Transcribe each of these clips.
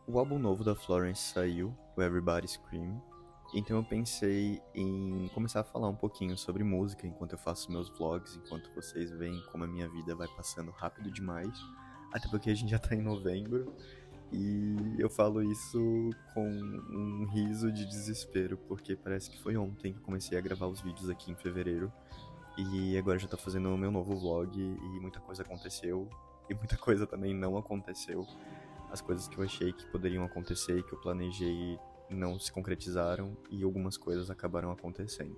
O álbum novo da Florence saiu, o Everybody Scream, então eu pensei em começar a falar um pouquinho sobre música enquanto eu faço meus vlogs, enquanto vocês veem como a minha vida vai passando rápido demais, até porque a gente já tá em novembro, e eu falo isso com um riso de desespero, porque parece que foi ontem que eu comecei a gravar os vídeos aqui em fevereiro, e agora já tô fazendo o meu novo vlog, e muita coisa aconteceu, e muita coisa também não aconteceu. As coisas que eu achei que poderiam acontecer e que eu planejei não se concretizaram e algumas coisas acabaram acontecendo.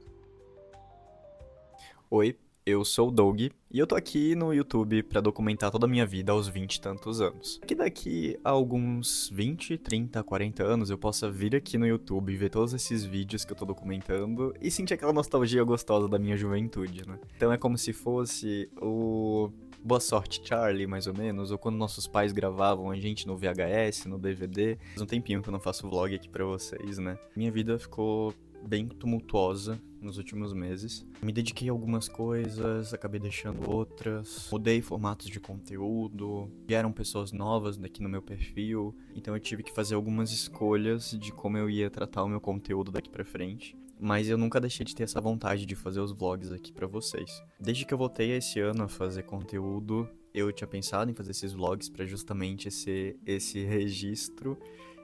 Oi, eu sou o Doug e eu tô aqui no YouTube pra documentar toda a minha vida aos 20 e tantos anos. Que daqui a alguns 20, 30, 40 anos eu possa vir aqui no YouTube e ver todos esses vídeos que eu tô documentando e sentir aquela nostalgia gostosa da minha juventude, né? Então é como se fosse o Boa Sorte Charlie, mais ou menos, ou quando nossos pais gravavam a gente no VHS, no DVD. Faz um tempinho que eu não faço vlog aqui pra vocês, né? Minha vida ficou bem tumultuosa nos últimos meses. Me dediquei a algumas coisas, acabei deixando outras, mudei formatos de conteúdo, vieram pessoas novas aqui no meu perfil, então eu tive que fazer algumas escolhas de como eu ia tratar o meu conteúdo daqui pra frente. Mas eu nunca deixei de ter essa vontade de fazer os vlogs aqui pra vocês. Desde que eu voltei esse ano a fazer conteúdo, eu tinha pensado em fazer esses vlogs pra justamente ser esse registro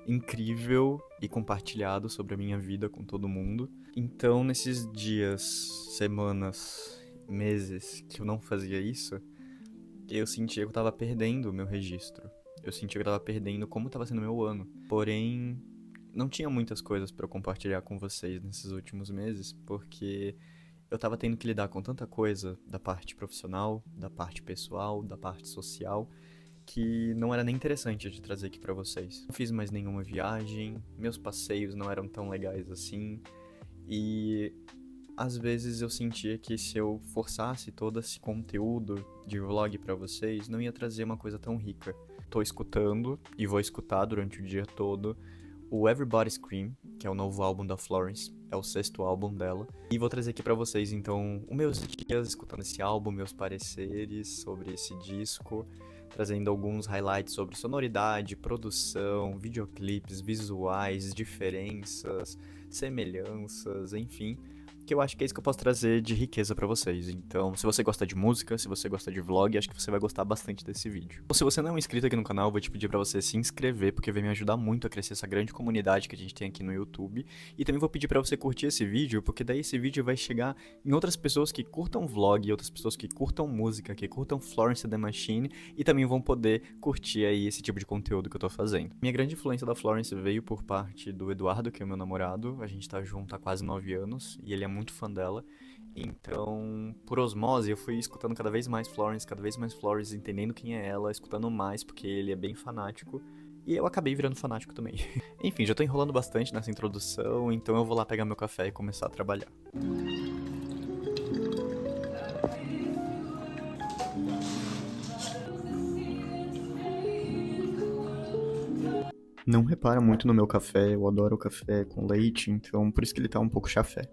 incrível e compartilhado sobre a minha vida com todo mundo. Então, nesses dias, semanas, meses que eu não fazia isso, eu sentia que eu tava perdendo o meu registro. Eu sentia que eu tava perdendo como tava sendo meu ano. Porém, não tinha muitas coisas pra eu compartilhar com vocês nesses últimos meses, porque eu tava tendo que lidar com tanta coisa da parte profissional, da parte pessoal, da parte social, que não era nem interessante de trazer aqui pra vocês. Não fiz mais nenhuma viagem, meus passeios não eram tão legais assim, e às vezes eu sentia que se eu forçasse todo esse conteúdo de vlog pra vocês, não ia trazer uma coisa tão rica. Tô escutando e vou escutar durante o dia todo o Everybody Scream, que é o novo álbum da Florence, é o sexto álbum dela. E vou trazer aqui pra vocês, então, os meus dias escutando esse álbum, meus pareceres sobre esse disco, trazendo alguns highlights sobre sonoridade, produção, videoclipes, visuais, diferenças, semelhanças, enfim, que eu acho que é isso que eu posso trazer de riqueza pra vocês. Então, se você gosta de música, se você gosta de vlog, acho que você vai gostar bastante desse vídeo. Ou se você não é um inscrito aqui no canal, eu vou te pedir pra você se inscrever, porque vai me ajudar muito a crescer essa grande comunidade que a gente tem aqui no YouTube. E também vou pedir pra você curtir esse vídeo, porque daí esse vídeo vai chegar em outras pessoas que curtam vlog, outras pessoas que curtam música, que curtam Florence and the Machine, e também vão poder curtir aí esse tipo de conteúdo que eu tô fazendo. Minha grande influência da Florence veio por parte do Eduardo, que é meu namorado. A gente tá junto há quase 9 anos, e ele é muito fã dela. Então, por osmose, eu fui escutando cada vez mais Florence, entendendo quem é ela, escutando mais, porque ele é bem fanático. E eu acabei virando fanático também. Enfim, já tô enrolando bastante nessa introdução, então eu vou lá pegar meu café e começar a trabalhar. Não repara muito no meu café, eu adoro café com leite, então por isso que ele tá um pouco chafé.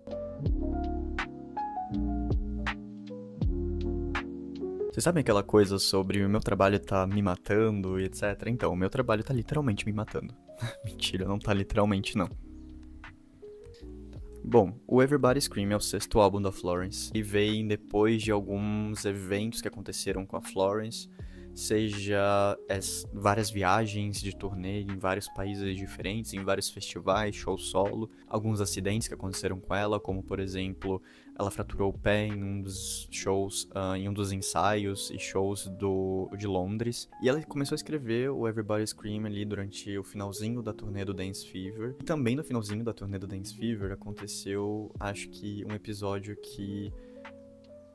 Vocês sabem aquela coisa sobre o meu trabalho tá me matando e etc? Então, o meu trabalho tá literalmente me matando. Mentira, não tá literalmente não. Bom, o Everybody Scream é o sexto álbum da Florence e vem depois de alguns eventos que aconteceram com a Florence, seja várias viagens de turnê em vários países diferentes, em vários festivais, show solo, alguns acidentes que aconteceram com ela, como por exemplo, ela fraturou o pé em um dos shows, em um dos ensaios e shows de Londres, e ela começou a escrever o Everybody Scream ali durante o finalzinho da turnê do Dance Fever, e também no finalzinho da turnê do Dance Fever aconteceu, acho que um episódio que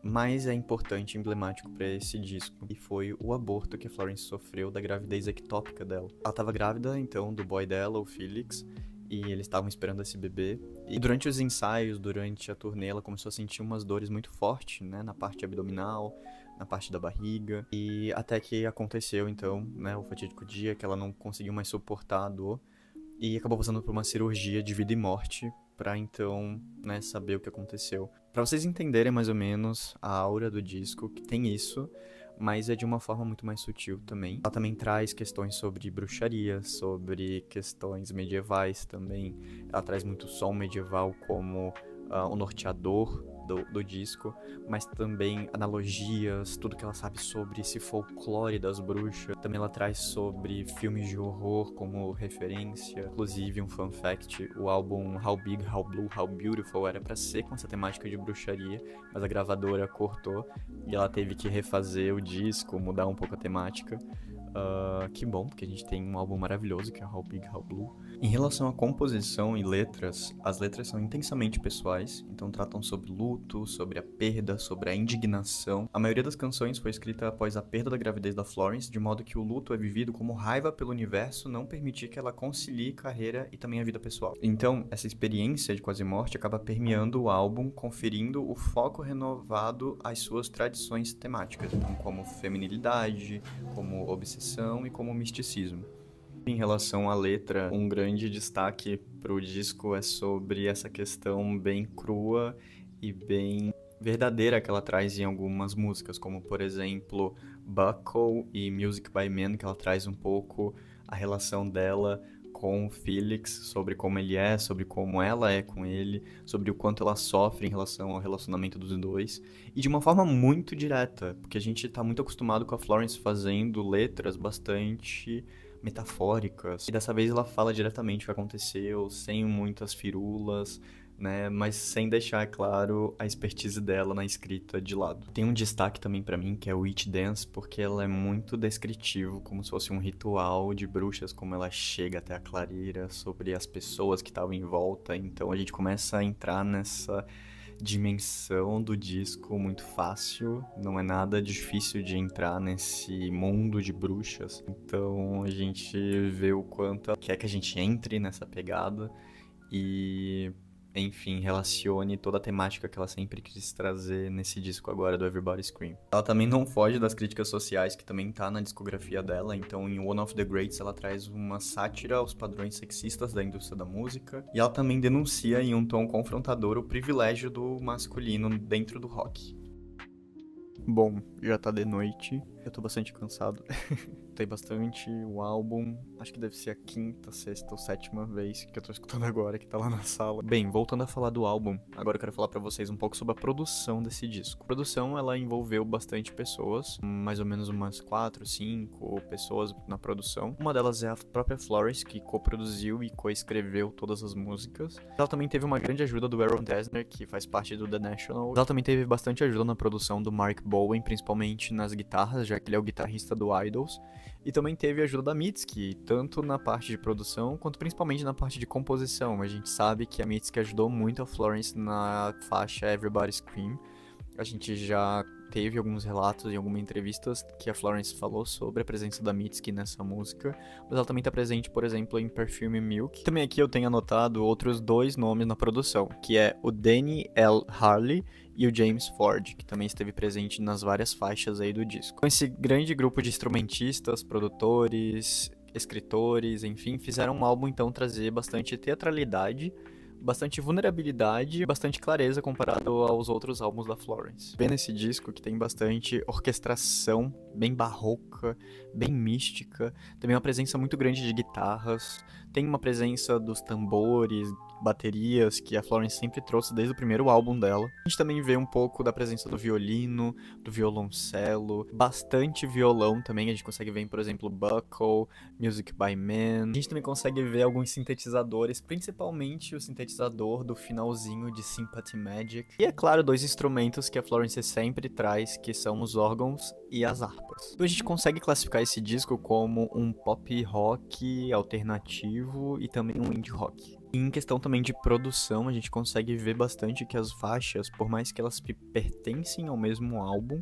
mais é importante e emblemático pra esse disco, e foi o aborto que a Florence sofreu da gravidez ectópica dela. Ela tava grávida, então, do boy dela, o Felix, e eles estavam esperando esse bebê. E durante os ensaios, durante a turnê, ela começou a sentir umas dores muito fortes, né, na parte abdominal, na parte da barriga, e até que aconteceu, então, né, o fatídico dia que ela não conseguiu mais suportar a dor, e acabou passando por uma cirurgia de vida e morte pra então, né, saber o que aconteceu. Pra vocês entenderem mais ou menos a aura do disco, que tem isso, mas é de uma forma muito mais sutil também. Ela também traz questões sobre bruxaria, sobre questões medievais também. Ela traz muito som medieval como o norteador do disco, mas também analogias, tudo que ela sabe sobre esse folclore das bruxas. Também ela traz sobre filmes de horror como referência. Inclusive, um fun fact, o álbum How Big, How Blue, How Beautiful era pra ser com essa temática de bruxaria, mas a gravadora cortou e ela teve que refazer o disco, mudar um pouco a temática. Que bom, porque a gente tem um álbum maravilhoso que é How Big, How Blue. Em relação à composição e letras, as letras são intensamente pessoais, então tratam sobre luto, sobre a perda, sobre a indignação. A maioria das canções foi escrita após a perda da gravidez da Florence, de modo que o luto é vivido como raiva pelo universo não permitir que ela concilie carreira e também a vida pessoal. Então, essa experiência de quase morte acaba permeando o álbum, conferindo o foco renovado às suas tradições temáticas, então, como feminilidade, como obsessão e como misticismo. Em relação à letra, um grande destaque para o disco é sobre essa questão bem crua e bem verdadeira que ela traz em algumas músicas, como por exemplo Buckle e Music by Men, que ela traz um pouco a relação dela com o Felix, sobre como ele é, sobre como ela é com ele, sobre o quanto ela sofre em relação ao relacionamento dos dois, e de uma forma muito direta, porque a gente tá muito acostumado com a Florence fazendo letras bastante metafóricas, e dessa vez ela fala diretamente o que aconteceu, sem muitas firulas, né, mas sem deixar claro a expertise dela na escrita de lado. Tem um destaque também pra mim, que é o Witch Dance, porque ela é muito descritivo, como se fosse um ritual de bruxas, como ela chega até a clareira, sobre as pessoas que estavam em volta, então a gente começa a entrar nessa dimensão do disco muito fácil, não é nada difícil de entrar nesse mundo de bruxas, então a gente vê o quanto ela quer que a gente entre nessa pegada e, enfim, relacione toda a temática que ela sempre quis trazer nesse disco agora do Everybody Scream. Ela também não foge das críticas sociais, que também tá na discografia dela, então em One of the Greats ela traz uma sátira aos padrões sexistas da indústria da música, e ela também denuncia em um tom confrontador o privilégio do masculino dentro do rock. Bom, já tá de noite, eu tô bastante cansado. Escutei bastante o álbum, acho que deve ser a quinta, sexta ou sétima vez que eu tô escutando agora, que tá lá na sala. Bem, voltando a falar do álbum, agora eu quero falar pra vocês um pouco sobre a produção desse disco. A produção, ela envolveu bastante pessoas, mais ou menos umas 4, 5 pessoas na produção. Uma delas é a própria Florence, que coproduziu e coescreveu todas as músicas. Ela também teve uma grande ajuda do Aaron Dessner, que faz parte do The National. Ela também teve bastante ajuda na produção do Mark Bowen, principalmente nas guitarras, já que ele é o guitarrista do Idols. E também teve a ajuda da Mitski, tanto na parte de produção, quanto principalmente na parte de composição. A gente sabe que a Mitski ajudou muito a Florence na faixa Everybody Scream. A gente já teve alguns relatos em algumas entrevistas que a Florence falou sobre a presença da Mitski nessa música, mas ela também está presente, por exemplo, em Perfume Milk. Também aqui eu tenho anotado outros 2 nomes na produção, que é o Danny L. Harley e o James Ford, que também esteve presente nas várias faixas aí do disco. Então, esse grande grupo de instrumentistas, produtores, escritores, enfim, fizeram um álbum então trazer bastante teatralidade, bastante vulnerabilidade e bastante clareza comparado aos outros álbuns da Florence. Vê nesse disco que tem bastante orquestração, bem barroca, bem mística, também uma presença muito grande de guitarras, tem uma presença dos tambores, baterias que a Florence sempre trouxe desde o primeiro álbum dela. A gente também vê um pouco da presença do violino, do violoncelo, bastante violão também, a gente consegue ver, por exemplo, Buckle, Music by Men. A gente também consegue ver alguns sintetizadores, principalmente o sintetizador do finalzinho de Sympathy Magic. E é claro, 2 instrumentos que a Florence sempre traz, que são os órgãos e as harpas. Então a gente consegue classificar esse disco como um pop rock alternativo e também um indie rock. E em questão também de produção, a gente consegue ver bastante que as faixas, por mais que elas pertencem ao mesmo álbum,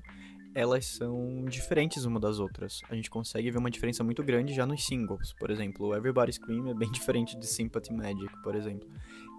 elas são diferentes uma das outras. A gente consegue ver uma diferença muito grande já nos singles. Por exemplo, Everybody Scream é bem diferente de Sympathy Magic, por exemplo.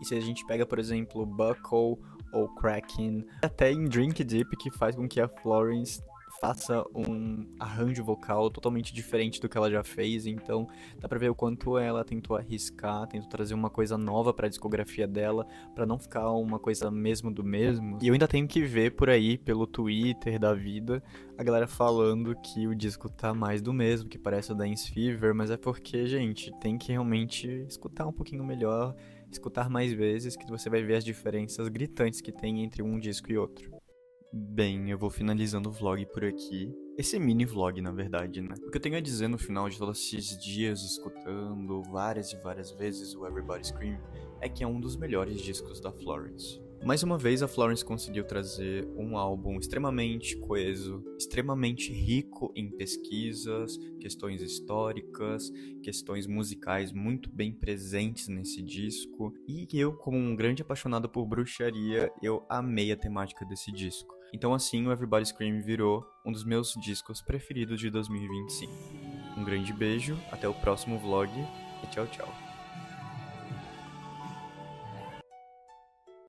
E se a gente pega, por exemplo, Buckle ou Kraken, até em Drink Deep, que faz com que a Florence faça um arranjo vocal totalmente diferente do que ela já fez, então dá pra ver o quanto ela tentou arriscar, tentou trazer uma coisa nova pra discografia dela, pra não ficar uma coisa mesmo do mesmo. E eu ainda tenho que ver por aí, pelo Twitter da vida, a galera falando que o disco tá mais do mesmo, que parece o Dance Fever, mas é porque, gente, tem que realmente escutar um pouquinho melhor, escutar mais vezes, que você vai ver as diferenças gritantes que tem entre um disco e outro. Bem, eu vou finalizando o vlog por aqui. Esse mini vlog, na verdade, né? O que eu tenho a dizer no final de todos esses dias escutando várias e várias vezes o Everybody Scream é que é um dos melhores discos da Florence. Mais uma vez, a Florence conseguiu trazer um álbum extremamente coeso, extremamente rico em pesquisas, questões históricas, questões musicais muito bem presentes nesse disco. E eu, como um grande apaixonado por bruxaria, eu amei a temática desse disco. Então assim, o Everybody Scream virou um dos meus discos preferidos de 2025. Um grande beijo, até o próximo vlog e tchau, tchau.